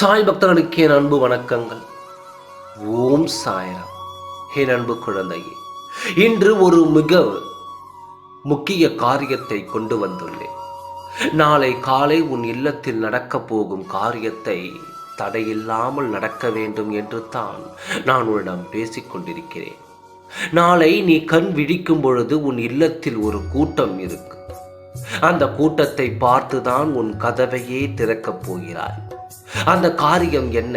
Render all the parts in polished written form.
சாய் பக்தர்களுக்கு என் அன்பு வணக்கங்கள். ஓம் சாய்ராம். என் அன்பு குழந்தையே, இன்று ஒரு மிக முக்கிய காரியத்தை கொண்டு வந்துள்ளேன். நாளை காலை உன் இல்லத்தில் நடக்கப் போகும் காரியத்தை தடையில்லாமல் நடக்க வேண்டும் என்று தான் நான் உன்னிடம் பேசிக் கொண்டிருக்கிறேன். நாளை நீ கண் விழிக்கும் பொழுது உன் இல்லத்தில் ஒரு கூட்டம் இருக்கு. அந்த கூட்டத்தை பார்த்துதான் உன் கதவையே திறக்கப் போகிறாய். அந்த காரியம் என்ன?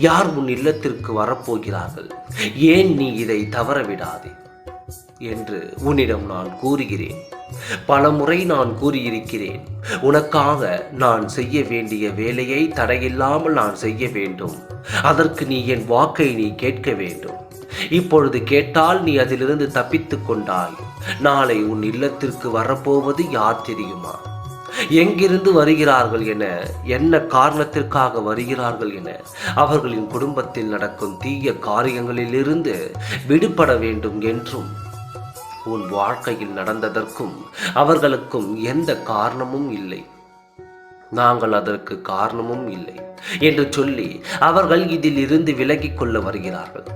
யார் உன் இல்லத்திற்கு வரப்போகிறார்கள்? ஏன் நீ இதை தவறவிடாதே என்று உன்னிடம் நான் கூறுகிறேன். பல முறை நான் கூறியிருக்கிறேன். உனக்காக நான் செய்ய வேண்டிய வேலையை தடையில்லாமல் நான் செய்ய வேண்டும். அதற்கு நீ என் வாக்கை நீ கேட்க வேண்டும். இப்பொழுது கேட்டால் நீ அதிலிருந்து தப்பித்து கொண்டாய். நாளை உன் இல்லத்திற்கு வரப்போவது யார் தெரியுமா? எங்கிருந்து வருகிறார்கள் என, என்ன காரணத்திற்காக வருகிறார்கள் என, அவர்களின் குடும்பத்தில் நடக்கும் தீய காரியங்களிலிருந்து விடுபட வேண்டும் என்றும், உன் வாழ்க்கையில் நடந்ததற்கும் அவர்களுக்கும் எந்த காரணமும் இல்லை, நாங்கள் அதற்கு காரணமும் இல்லை என்று சொல்லி அவர்கள் இதில் இருந்து விலகிக் கொள்ள வருகிறார்கள்.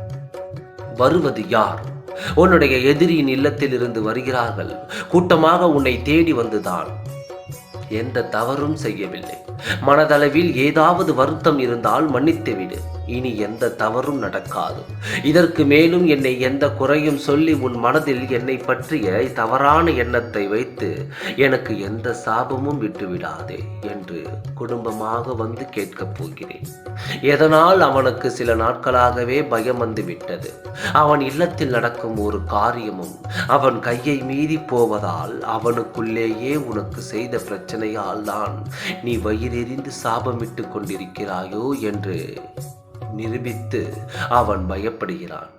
வருவது யார்? உன்னுடைய எதிரியின் இல்லத்தில் இருந்து வருகிறார்கள். கூட்டமாக உன்னை தேடி வந்துதான். எந்த தவறும் செய்யவில்லை. மனதளவில் ஏதாவது வருத்தம் இருந்தால் மன்னித்துவிடு. இனி எந்த தவறும் நடக்காது. இதற்கு மேலும் என்னை எந்த குறையும் சொல்லி உன் மனதில் என்னை பற்றிய தவறான எண்ணத்தை வைத்து எனக்கு எந்த சாபமும் விட்டுவிடாதே என்று குடும்பமாக வந்து கேட்கப் போகிறேன். எதனால் அவனுக்கு சில நாட்களாகவே பயம் வந்து விட்டது. அவன் இல்லத்தில் நடக்கும் ஒரு காரியமும் அவன் கையை மீறி போவதால், அவனுக்குள்ளேயே உனக்கு செய்த பிரச்சனையால் தான் நீ வயிறெறிந்து சாபமிட்டு கொண்டிருக்கிறாயோ என்று நிரூபித்து அவன் பயப்படுகிறான்.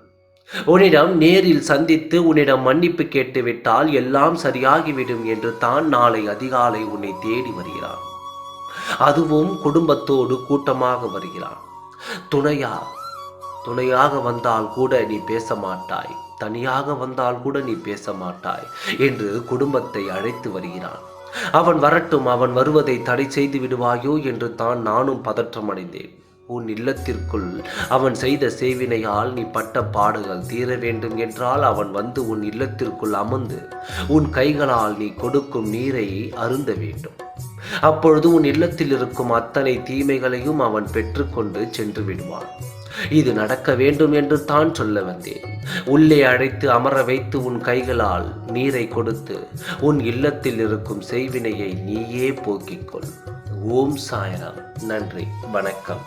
உன்னிடம் நேரில் சந்தித்து உன்னிடம் மன்னிப்பு கேட்டுவிட்டால் எல்லாம் சரியாகிவிடும் என்று தான் நாளை அதிகாலை உன்னை தேடி வருகிறான். அதுவும் குடும்பத்தோடு கூட்டமாக வருகிறான். துணையாக வந்தால் கூட நீ பேச மாட்டாய், தனியாக வந்தால் கூட நீ பேச மாட்டாய் என்று குடும்பத்தை அழைத்து வருகிறான். அவன் வரட்டும், அவன் வருவதை தடை செய்து விடுவாயோ என்று தான் நானும் பதற்றமடைந்தேன். உன் இல்லத்திற்குள் அவன் செய்த சேவினையால் நீ பட்ட பாடுகள் தீர வேண்டும் என்றால் அவன் வந்து உன் இல்லத்திற்குள் அமர்ந்து உன் கைகளால் நீ கொடுக்கும் நீரை அருந்த வேண்டும். அப்பொழுது உன் இல்லத்தில் இருக்கும் அத்தனை தீமைகளையும் அவன் பெற்றுக்கொண்டு சென்று விடுவான். இது நடக்க வேண்டும் என்று தான் சொல்ல வந்தேன். உள்ளே அழைத்து அமர வைத்து உன் கைகளால் நீரை கொடுத்து உன் இல்லத்தில் இருக்கும் செய்வினையை நீயே போக்கிக்கொள். ஓம் சாய்ராம். நன்றி, வணக்கம்.